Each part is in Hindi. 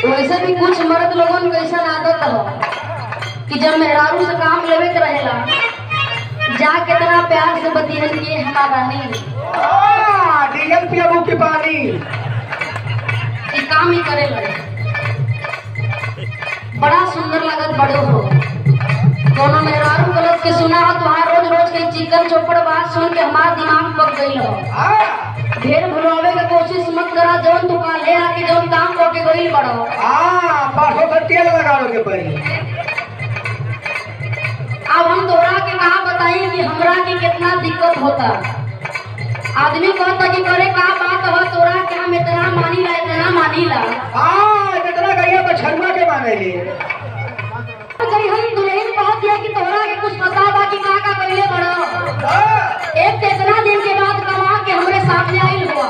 वैसे भी कुछ मर्द लोगन के ऐसा आदत हो कि जब मेहरारू से काम लेवे के रहेला जा कितना प्यार से बतियन के हमारा नहीं डीजल पियाबू के पानी ये काम ही करे लगे। बड़ा सुंदर लगत बड़ो हो दोनों मेहरारू गलत के सुना हो तुहार रोज रोज के चिकन चौपड़ बात सुन के हमारा दिमाग पक गई हो। ढेर भुलावे के कोशिश मत करा जौन तू ले आके जौन काम करके गई बड़ो। पासों से तेल लगावे के पड़ी। अब हम तोरा के कहा बताई कि हमरा के कितना दिक्कत होता। आदमी कहता कि करे का बात हो तोरा के हम इतना मानीला इतना गैया बछरुआ के माने ले कहीं हम दुल्हन कह दिया कि तोरा के कुछ पता बा कि का कइले बड़ो। एक कितना दिन के बाद कमा के हमरे सामने आइल हुआ।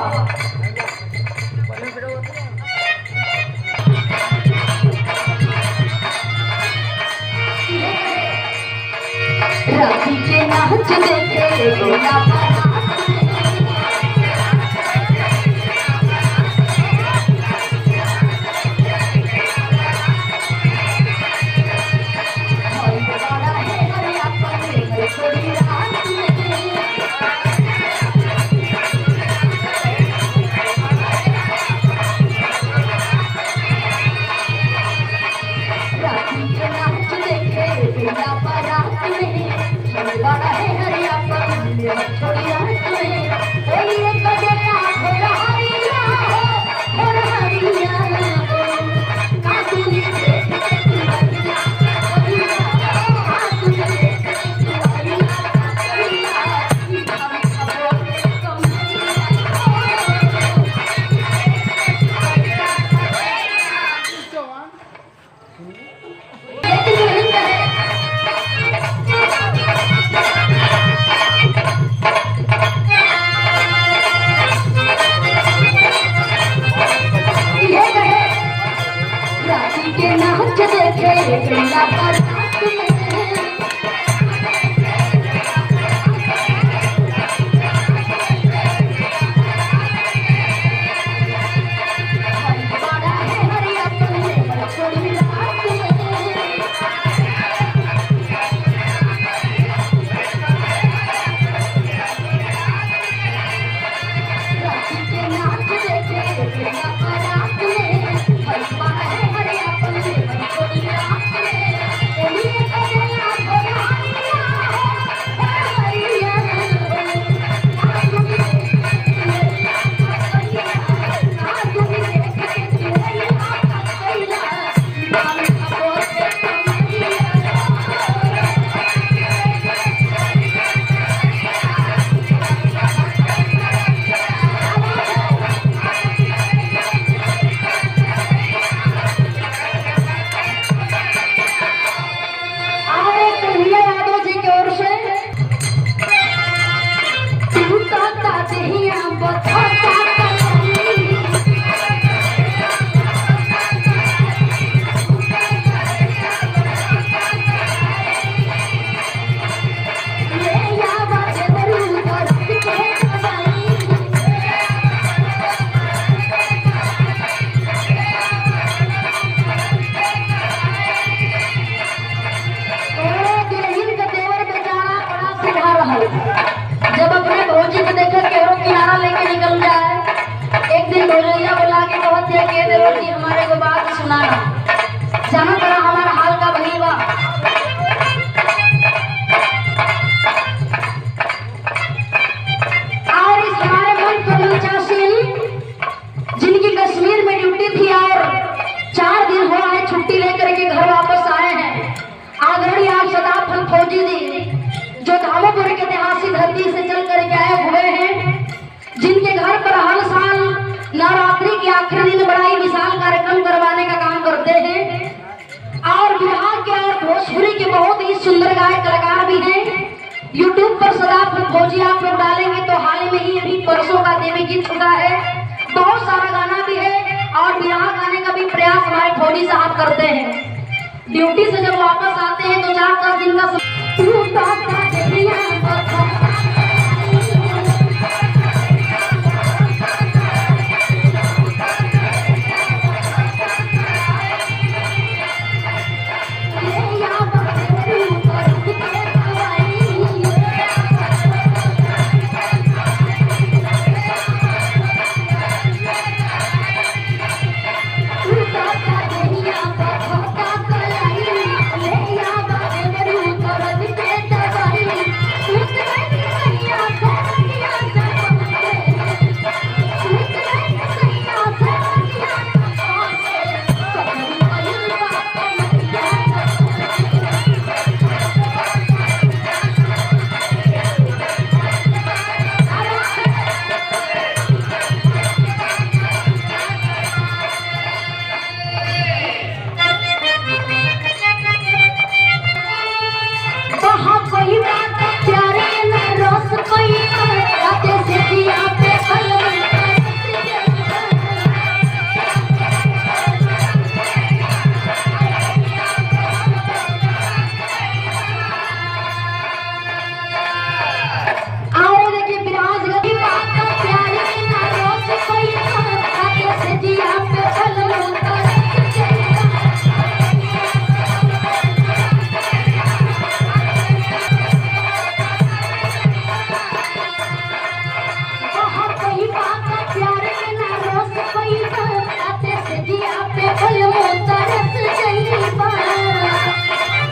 राती के नाच देखे गोला जब अपने भौजी को देखे केरो किनारा लेके निकल जाए। एक दिन भौजैया बुला के कहत है के देवर जी हमारे को बात सुनाना जाना करा हमारा हाल का भई बा। और इस हमारे मन कलीचासिन जिनकी कश्मीर में ड्यूटी थी और 4 दिन हुआ है छुट्टी लेकर के घर वापस आए हैं। आदरणीय आप सदाफल फौजी जी जो धामोपुर के ऐतिहासिक धरती से चल करके आए हुए हैं, जिनके घर पर हर साल नवरात्रि के आखिरी दिन बड़ा ही विशाल कार्यक्रम करवाने का काम करते हैं। और बिहार के और भोजपुरी के बहुत ही सुंदर गायक कलाकार भी हैं। यूट्यूब पर सदाफल फौजी आप लोग डालेंगे तो हाल ही में ही अभी परसों का देवी गीत छुटा है। बहुत सारा गाना भी है और बिहार गाने का भी प्रयास हमारे फौजी साहब करते हैं। ड्यूटी से जब वापस आते हैं तो 4-5 दिन का पागल मोता रस गई बा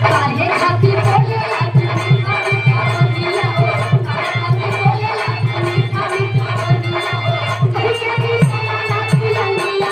काहे खातिर बोलेला तू मीठा मीठा बतिया हो काहे खातिर बोलेला तू मीठा मीठा बतिया हो कहीं के नाच पिलंगिया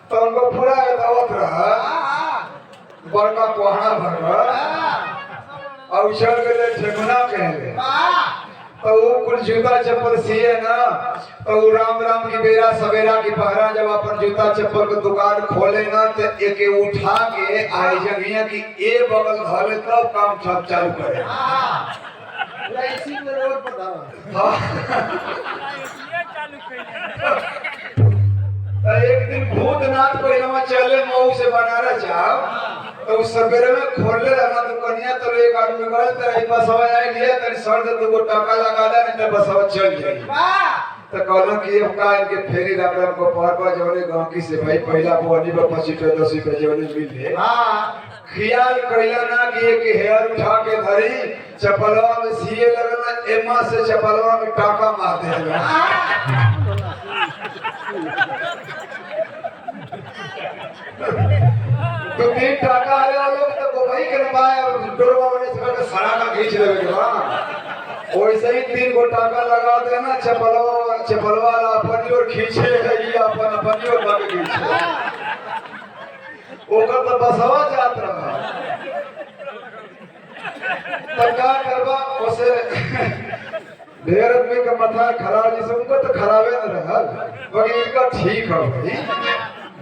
तो उनको पूरा दावत रहा बड़का कोहना भर और उछल के लिए झगना कहले तो वो कुल जूता चप्पल सिए ना तो वो राम राम की बेरा सवेरा की पहरा जब अपन जूता चप्पल की दुकान खोले ना तो एक उठा के आई जगह की ए बगल धरे तब काम सब चालू करे इसी में रोड पर था एक दिन भूतनाथ को यहाँ चले मऊ से बनारस जाओ तो उस सवेरे में खोलने लगा तो कन्या तो एक आदमी गए तो एक बसवा आई लिया तो सर से दो टका लगा दे नहीं तो बसवा चल जाए तो कहलो कि ये का इनके फेरी राम को पर जवने गांव की से भाई पहला बोनी पर 25 रुपए 10 रुपए जवने मिले ख्याल कइला ना कि एक हेयर उठा के धरी चपलवा में सीए लगना एमा से चपलवा में टाका मार देला तो 3 टाका आले लोग तो भाई के बाय डोरवा में से सड़ा का खींच लेवे के बा वैसे ही 3 गो टाका लगा देना चपलवा ला अपनी ओर खींचे है ये अपन अपनी ओर भाग खींचे ओकर तो बसवा जात रहा तब का करबा ओसे ढेर आदमी का माथा खराब जिसे उनको तो खराबे न रहल बाकी इनका ठीक है भाई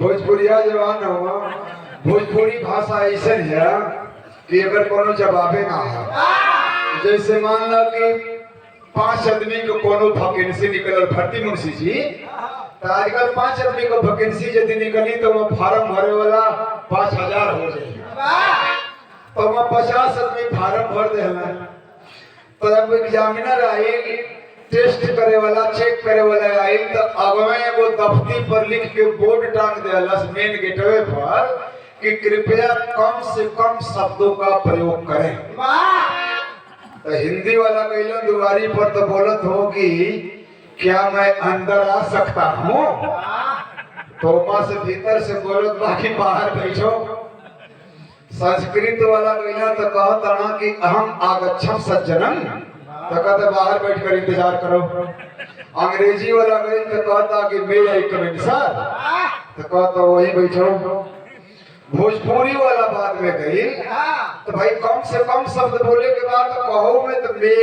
भोजपुरिया जवान हुआ भोजपुरी भाषा ऐसे है कि अगर कोनो जवाबे ना है जैसे मान लो कि 5 आदमी को कोनो वैकेंसी निकल भर्ती मुंशी जी तो आजकल 5 आदमी को वैकेंसी यदि निकली तो वो फार्म भरे वाला 5000 हो जाए तो वहाँ 50 आदमी फार्म भर दे तो जब एग्जामिनर आएगी टेस्ट करे वाला चेक करे वाला आई तो अगवे एगो दफ्ती पर लिख के बोर्ड टांग देलस मेन गेटवे पर कि कृपया कम से कम शब्दों का प्रयोग करें तो हिंदी वाला कहलो दुआरी पर तो बोलत हो कि क्या मैं अंदर आ सकता हूँ तो वहां से भीतर से बोलत बाकी बाहर बैठो संस्कृत वाला कहना तो कहता ना कि अहम आगच्छम सज्जनम तो कहते बाहर बैठ कर इंतजार करो अंग्रेजी वाला गई तो कहता कि मे आई कम इन सर तो कहता वही बैठो भोजपुरी वाला बात में गई तो भाई कम से कम शब्द बोले के बाद तो कहो में तो मे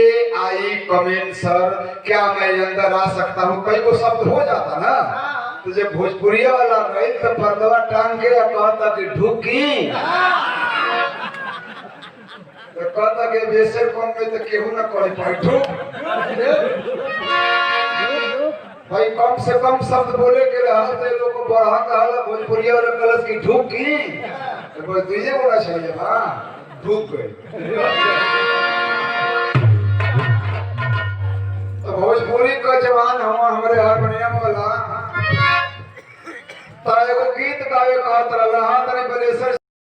आई कम इन सर क्या मैं अंदर आ सकता हूँ कई को शब्द हो जाता ना तो जब भोजपुरिया वाला गई तो पर्दवा टांग के कहता कि ढुकी तो कहता कि वैसे कम में तो केहू ना करे बैठो भाई कम से कम शब्द बोले के रहा तो लोग को बढ़ा कहा भोजपुरिया वाला कलश की ढूक की तो कोई तुझे बोला चाहिए हाँ ढूक गए तो भोजपुरी का जवान हुआ हमारे हारमोनियम वाला तो एगो गीत गावे कहत रहा तनी बलेसर